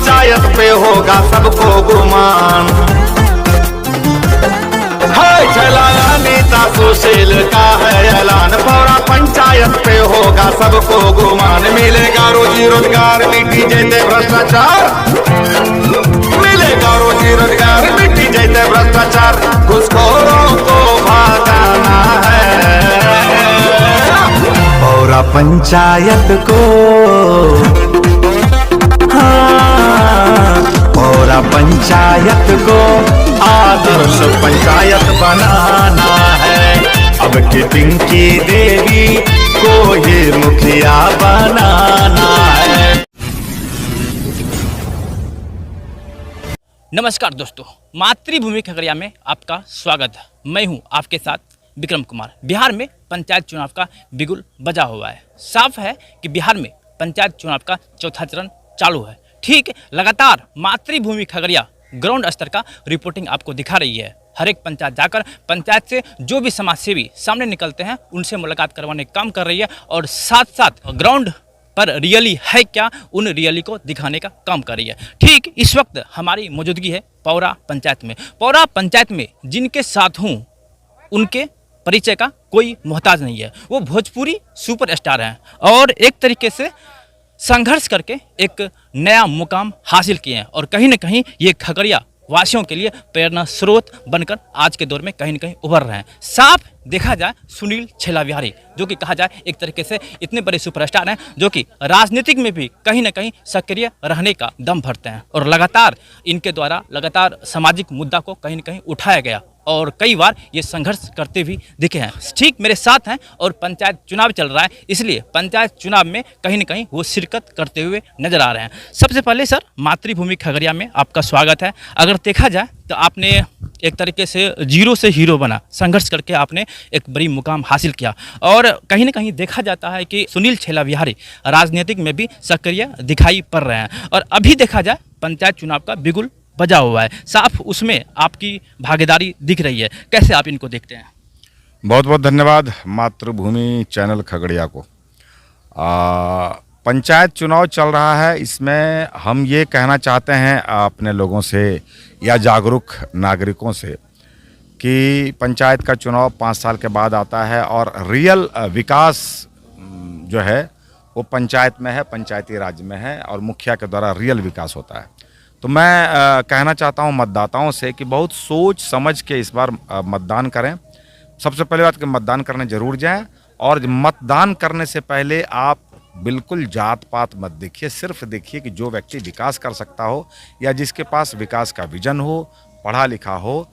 पंचायत पे होगा सबको गुमान। है चलाया नेता सुशील का है ऐलान, पौरा पंचायत पे होगा सबको गुमान। मिलेगा रोजी रोजगार, मिट्टी जैसे भ्रष्टाचार, मिलेगा रोजी रोजगार, मिट्टी जैसे भ्रष्टाचार। घुसखोरों को भगाना है पौरा पंचायत को, हाँ, पौरा पंचायत को आदर्श पंचायत बनाना है। अब की पिंकी देवी को ही मुखिया बनाना है। नमस्कार दोस्तों, मातृभूमि खगड़िया में आपका स्वागत है। मैं हूं आपके साथ विक्रम कुमार। बिहार में पंचायत चुनाव का बिगुल बजा हुआ है। साफ है कि बिहार में पंचायत चुनाव का चौथा चरण चालू है। ठीक लगातार मातृभूमि खगड़िया ग्राउंड स्तर का रिपोर्टिंग आपको दिखा रही है। हर एक पंचायत जाकर पंचायत से जो भी समाज सेवी सामने निकलते हैं उनसे मुलाकात करवाने का काम कर रही है और साथ साथ ग्राउंड पर रियली है क्या, उन रियली को दिखाने का काम कर रही है। ठीक इस वक्त हमारी मौजूदगी है पौरा पंचायत में। पौरा पंचायत में जिनके साथ हूँ उनके परिचय का कोई मोहताज नहीं है। वो भोजपुरी सुपरस्टार हैं और एक तरीके से संघर्ष करके एक नया मुकाम हासिल किए हैं और कहीं ना कहीं ये खगड़िया वासियों के लिए प्रेरणा स्रोत बनकर आज के दौर में कहीं ना कहीं उभर रहे हैं। साफ देखा जाए सुनील छेला विहारी, जो कि कहा जाए एक तरीके से इतने बड़े सुपरस्टार हैं जो कि राजनीतिक में भी कहीं ना कहीं सक्रिय रहने का दम भरते हैं और लगातार इनके द्वारा लगातार सामाजिक मुद्दा को कहीं ना कहीं उठाया गया और कई बार ये संघर्ष करते भी दिखे हैं। ठीक मेरे साथ हैं और पंचायत चुनाव चल रहा है, इसलिए पंचायत चुनाव में कहीं ना कहीं वो शिरकत करते हुए नजर आ रहे हैं। सबसे पहले सर, मातृभूमि खगड़िया में आपका स्वागत है। अगर देखा जाए तो आपने एक तरीके से जीरो से हीरो बना, संघर्ष करके आपने एक बड़ी मुकाम हासिल किया और कहीं ना कहीं देखा जाता है कि सुनील छेला विहारी राजनीतिक में भी सक्रिय दिखाई पड़ रहे हैं और अभी देखा जाए पंचायत चुनाव का बिगुल बजा हुआ है। साफ उसमें आपकी भागीदारी दिख रही है। कैसे आप इनको देखते हैं? बहुत बहुत धन्यवाद मातृभूमि चैनल खगड़िया को। पंचायत चुनाव चल रहा है, इसमें हम ये कहना चाहते हैं अपने लोगों से या जागरूक नागरिकों से कि पंचायत का चुनाव 5 साल के बाद आता है और रियल विकास जो है वो पंचायत में है, पंचायती राज में है और मुखिया के द्वारा रियल विकास होता है। तो मैं कहना चाहता हूं मतदाताओं से कि बहुत सोच समझ के इस बार मतदान करें। सबसे पहले बात कि मतदान करने जरूर जाएं और मतदान करने से पहले आप बिल्कुल जात पात मत देखिए, सिर्फ देखिए कि जो व्यक्ति विकास कर सकता हो या जिसके पास विकास का विजन हो, पढ़ा लिखा हो,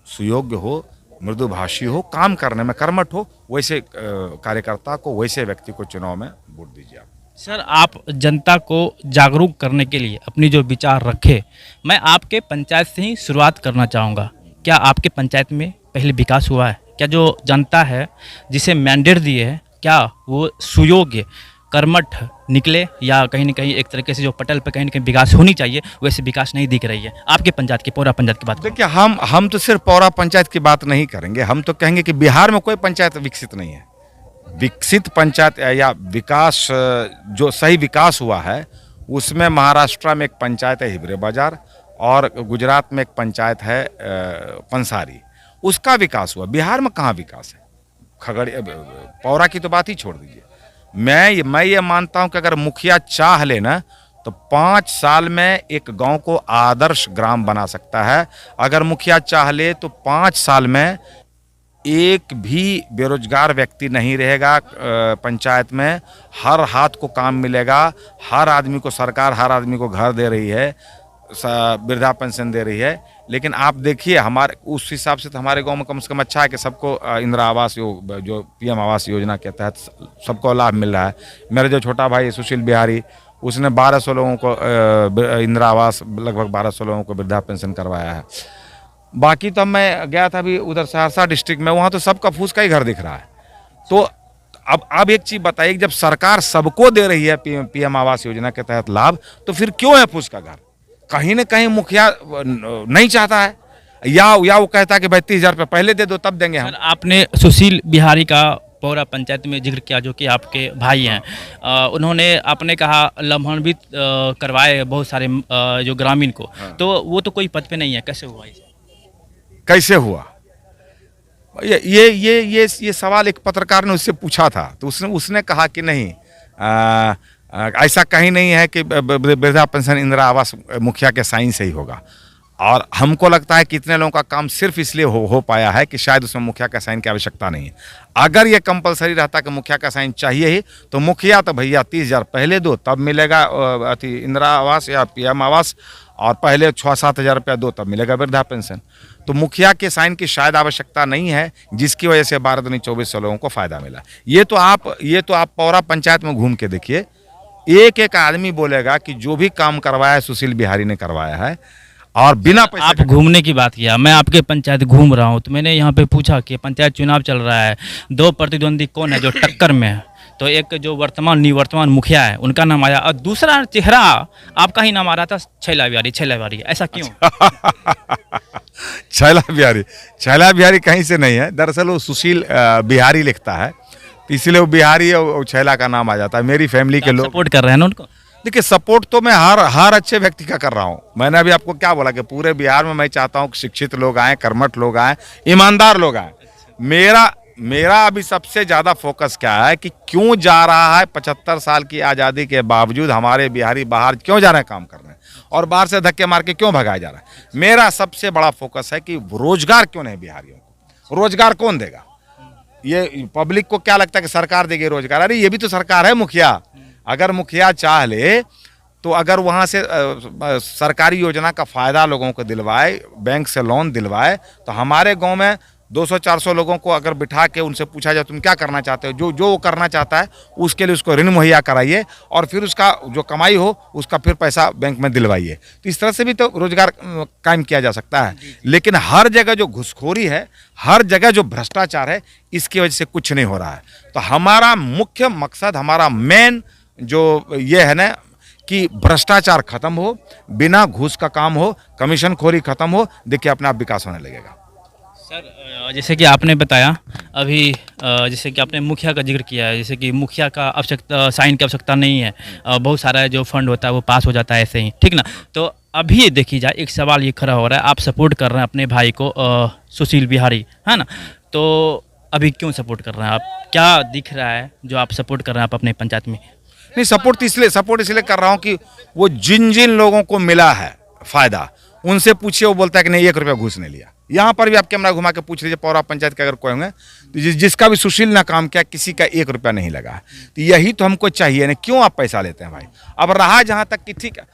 सुयोग्य हो, मृदुभाषी हो, काम करने में कर्मठ हो, वैसे कार्यकर्ता को, वैसे व्यक्ति को चुनाव में वोट दीजिए आप। सर, आप जनता को जागरूक करने के लिए अपनी जो विचार रखे, मैं आपके पंचायत से ही शुरुआत करना चाहूँगा। क्या आपके पंचायत में पहले विकास हुआ है? क्या जो जनता है जिसे मैंडेट दिए है, क्या वो सुयोग्य कर्मठ निकले या कहीं ना कहीं एक तरीके से जो पटल पे कहीं ना कहीं विकास होनी चाहिए वैसे विकास नहीं दिख रही है? आपके पंचायत की, पौरा पंचायत की बात देखिए, हम तो सिर्फ पौरा पंचायत की बात नहीं करेंगे, हम तो कहेंगे कि बिहार में कोई पंचायत विकसित नहीं है। विकसित पंचायत या विकास जो सही विकास हुआ है उसमें महाराष्ट्र में एक पंचायत है हिवरे बाजार और गुजरात में एक पंचायत है पंसारी, उसका विकास हुआ। बिहार में कहाँ विकास है? खगड़िया पौरा की तो बात ही छोड़ दीजिए। मैं ये मानता हूं कि अगर मुखिया चाह ले ना तो 5 साल में एक गांव को आदर्श ग्राम बना सकता है। अगर मुखिया चाह ले तो 5 साल में एक भी बेरोजगार व्यक्ति नहीं रहेगा पंचायत में, हर हाथ को काम मिलेगा, हर आदमी को सरकार हर आदमी को घर दे रही है, वृद्धा पेंशन दे रही है। लेकिन आप देखिए हमारे उस हिसाब से तो हमारे गांव में कम से कम अच्छा है कि सबको इंदिरा आवास जो पीएम आवास योजना के तहत सबको लाभ मिल रहा है। मेरे जो छोटा भाई सुशील बिहारी, उसने 1200 लोगों को इंदिरा आवास, लगभग 1200 लोगों को वृद्धा पेंशन करवाया है। बाकी तो मैं गया था अभी उधर सहरसा डिस्ट्रिक्ट में, वहाँ तो सबका फूस का ही घर दिख रहा है। तो अब एक चीज़ बताइए, जब सरकार सबको दे रही है पीएम आवास योजना के तहत लाभ, तो फिर क्यों है फूस का घर? कहीं ना कहीं मुखिया नहीं चाहता है या वो कहता है कि भाई 30,000 रुपये पहले दे दो तब देंगे हम। आपने सुशील बिहारी का पौरा पंचायत में जिक्र किया जो कि आपके भाई हैं, उन्होंने आपने कहा लाभान्वित करवाए बहुत सारे जो ग्रामीण को, तो वो तो कोई पद पे नहीं है, कैसे हुआ ये? कैसे हुआ? ये सवाल एक पत्रकार ने उससे पूछा था, तो उसने कहा कि नहीं, ऐसा कहीं नहीं है कि वृद्धा पेंशन इंदिरा आवास मुखिया के साइन से ही होगा। और हमको लगता है कि इतने लोगों का काम सिर्फ इसलिए हो पाया है कि शायद उसमें मुखिया का साइन की आवश्यकता नहीं है। अगर ये कंपलसरी रहता कि मुखिया का साइन चाहिए ही, तो मुखिया तो भैया 30,000 पहले दो, तब मिलेगा इंदिरा आवास या PM आवास, और पहले 6-7 हज़ार रुपया दो, तब मिलेगा वृद्धा पेंशन। तो मुखिया के साइन की शायद आवश्यकता नहीं है, जिसकी वजह से 12-24 लोगों को फायदा मिला। ये तो आप पौरा पंचायत में घूम के देखिए, एक एक आदमी बोलेगा कि जो भी काम करवाया है सुशील बिहारी ने करवाया है, और बिना पैसे आप घूमने की बात किया, मैं आपके पंचायत घूम रहा हूँ, तो मैंने यहाँ पे पूछा कि पंचायत चुनाव चल रहा है, 2 प्रतिद्वंदी कौन है जो टक्कर में है, तो एक जो निवर्तमान मुखिया है उनका नाम आया, और दूसरा चेहरा आपका ही नाम आ रहा था, छैला बिहारी। ऐसा क्यों? छैला बिहारी कहीं से नहीं है, दरअसल वो सुशील बिहारी लिखता है, तो इसलिए वो बिहारी और छैला का नाम आ जाता है। मेरी फैमिली के लोग सपोर्ट कर रहे हैं ना उनको। देखिए, सपोर्ट तो मैं हर अच्छे व्यक्ति का कर रहा हूँ। मैंने अभी आपको क्या बोला कि पूरे बिहार में मैं चाहता हूँ कि शिक्षित लोग आए, कर्मठ लोग आए, ईमानदार लोग आए। मेरा अभी सबसे ज़्यादा फोकस क्या है कि क्यों जा रहा है 75 साल की आज़ादी के बावजूद हमारे बिहारी बाहर क्यों जा रहे हैं काम करने, और बाहर से धक्के मार के क्यों भगाया जा रहा है। मेरा सबसे बड़ा फोकस है कि रोजगार क्यों नहीं बिहारियों को, रोजगार कौन देगा? ये पब्लिक को क्या लगता है कि सरकार देगी रोजगार? अरे ये भी तो सरकार है मुखिया। अगर मुखिया चाह ले तो अगर वहाँ से सरकारी योजना का फ़ायदा लोगों को दिलवाए, बैंक से लोन दिलवाए, तो हमारे गांव में 200-400 लोगों को अगर बिठा के उनसे पूछा जाए तुम क्या करना चाहते हो, जो वो करना चाहता है उसके लिए उसको ऋण मुहैया कराइए, और फिर उसका जो कमाई हो उसका फिर पैसा बैंक में दिलवाइए। तो इस तरह से भी तो रोजगार कायम किया जा सकता है। लेकिन हर जगह जो घुसखोरी है, हर जगह जो भ्रष्टाचार है, इसकी वजह से कुछ नहीं हो रहा है। तो हमारा मुख्य मकसद, हमारा मेन जो ये है ना कि भ्रष्टाचार खत्म हो, बिना घूस का काम हो, कमीशन खोरी खत्म हो, देखिए अपने आप विकास होने लगेगा। सर, जैसे कि आपने बताया अभी, जैसे कि आपने मुखिया का जिक्र किया है, जैसे कि मुखिया का आवश्यकता, साइन की आवश्यकता नहीं है, बहुत सारा जो फंड होता है वो पास हो जाता है ऐसे ही, ठीक ना। तो अभी देखी जाए, एक सवाल ये खड़ा हो रहा है, आप सपोर्ट कर रहे हैं अपने भाई को सुशील बिहारी, है ना, तो अभी क्यों सपोर्ट कर रहे हैं आप? क्या दिख रहा है जो आप सपोर्ट कर रहे हैं आप अपने पंचायत में? नहीं, सपोर्ट इसलिए कर रहा हूँ कि वो जिन लोगों को मिला है फायदा, उनसे पूछिए, वो बोलता है कि नहीं 1 रुपया घूस नहीं लिया। यहाँ पर भी आप कैमरा घुमा के पूछ लीजिए, पौरा पंचायत के अगर कोई होंगे तो जिसका भी सुशील ने काम किया, किसी का 1 रुपया नहीं लगा। तो यही तो हमको चाहिए ना, क्यों आप पैसा लेते हैं भाई? अब रहा जहाँ तक कि ठीक है,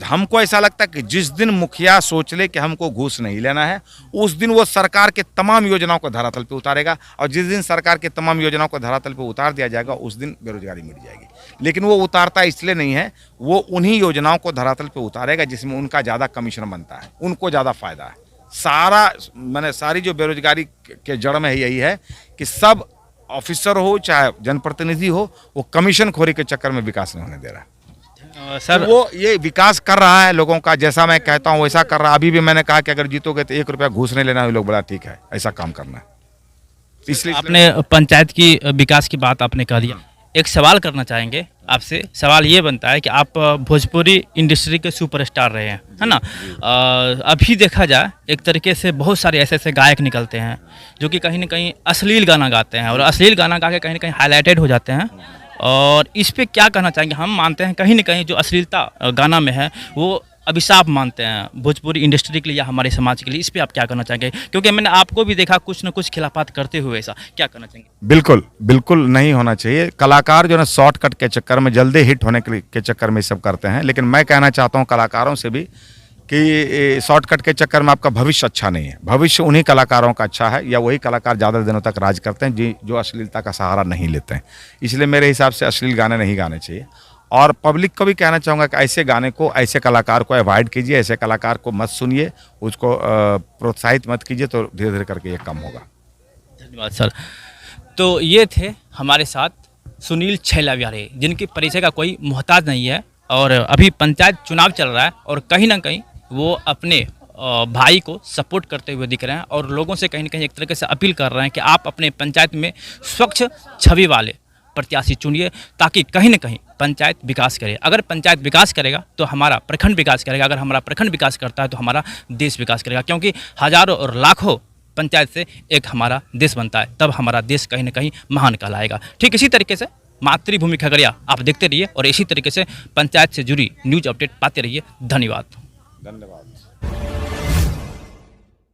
हमको ऐसा लगता है कि जिस दिन मुखिया सोच ले कि हमको घूस नहीं लेना है, उस दिन वो सरकार के तमाम योजनाओं को धरातल पे उतारेगा, और जिस दिन सरकार के तमाम योजनाओं को धरातल पे उतार दिया जाएगा, उस दिन बेरोजगारी मिट जाएगी। लेकिन वो उतारता इसलिए नहीं है, वो उन्हीं योजनाओं को धरातल पे उतारेगा जिसमें उनका ज़्यादा कमीशन बनता है, उनको ज़्यादा फायदा है। सारी जो बेरोजगारी के जड़ में यही है कि सब ऑफिसर हो चाहे जनप्रतिनिधि हो, वो कमीशन खोरी के चक्कर में विकास नहीं होने दे रहा है। सर, तो वो ये विकास कर रहा है लोगों का, जैसा मैं कहता हूँ वैसा कर रहा है। अभी भी मैंने कहा कि अगर जीतोगे तो 1 रुपया घूस नहीं लेना है, लोग बड़ा ठीक है, ऐसा काम करना है। इसलिए आपने पंचायत की विकास की बात आपने कह दिया, एक सवाल करना चाहेंगे आपसे। सवाल ये बनता है कि आप भोजपुरी इंडस्ट्री के सुपरस्टार रहे हैं, है ना। अभी देखा जाए एक तरीके से बहुत सारे ऐसे गायक निकलते हैं जो कि कहीं ना कहीं अश्लील गाना गाते हैं, और अश्लील गाना गा के कहीं ना कहीं हाईलाइटेड हो जाते हैं। और इस पे क्या कहना चाहेंगे? हम मानते हैं कहीं ना कहीं जो अश्लीलता गाना में है वो अभिशाप मानते हैं भोजपुरी इंडस्ट्री के लिए या हमारे समाज के लिए। इस पे आप क्या कहना चाहेंगे? क्योंकि मैंने आपको भी देखा कुछ न कुछ खिलाफत करते हुए, ऐसा क्या कहना चाहेंगे? बिल्कुल नहीं होना चाहिए। कलाकार जो है शॉर्टकट के चक्कर में, जल्दी हिट होने के चक्कर में सब करते हैं। लेकिन मैं कहना चाहता हूँ कलाकारों से भी कि शॉर्टकट के चक्कर में आपका भविष्य अच्छा नहीं है। भविष्य उन्हीं कलाकारों का अच्छा है, या वही कलाकार ज़्यादा दिनों तक राज करते हैं जो अश्लीलता का सहारा नहीं लेते हैं। इसलिए मेरे हिसाब से अश्लील गाने नहीं गाने चाहिए। और पब्लिक को भी कहना चाहूँगा कि ऐसे गाने को, ऐसे कलाकार को अवॉइड कीजिए, ऐसे कलाकार को मत सुनिए, उसको प्रोत्साहित मत कीजिए, तो धीरे धीरे करके ये कम होगा। धन्यवाद सर। तो ये थे हमारे साथ सुनील छैला बिहारी, जिनकी परिचय का कोई मोहताज नहीं है, और अभी पंचायत चुनाव चल रहा है, और कहीं ना कहीं वो अपने भाई को सपोर्ट करते हुए दिख रहे हैं और लोगों से कहीं ना कहीं एक तरीके से अपील कर रहे हैं कि आप अपने पंचायत में स्वच्छ छवि वाले प्रत्याशी चुनिए, ताकि कहीं ना कहीं पंचायत विकास करे। अगर पंचायत विकास करेगा तो हमारा प्रखंड विकास करेगा, अगर हमारा प्रखंड विकास करता है तो हमारा देश विकास करेगा, क्योंकि हजारों और लाखों पंचायत से एक हमारा देश बनता है, तब हमारा देश कहीं ना कहीं महान कहलाएगा। ठीक इसी तरीके से मातृभूमि खगड़िया आप देखते रहिए और इसी तरीके से पंचायत से जुड़ी न्यूज अपडेट पाते रहिए। धन्यवाद। धन्यवाद।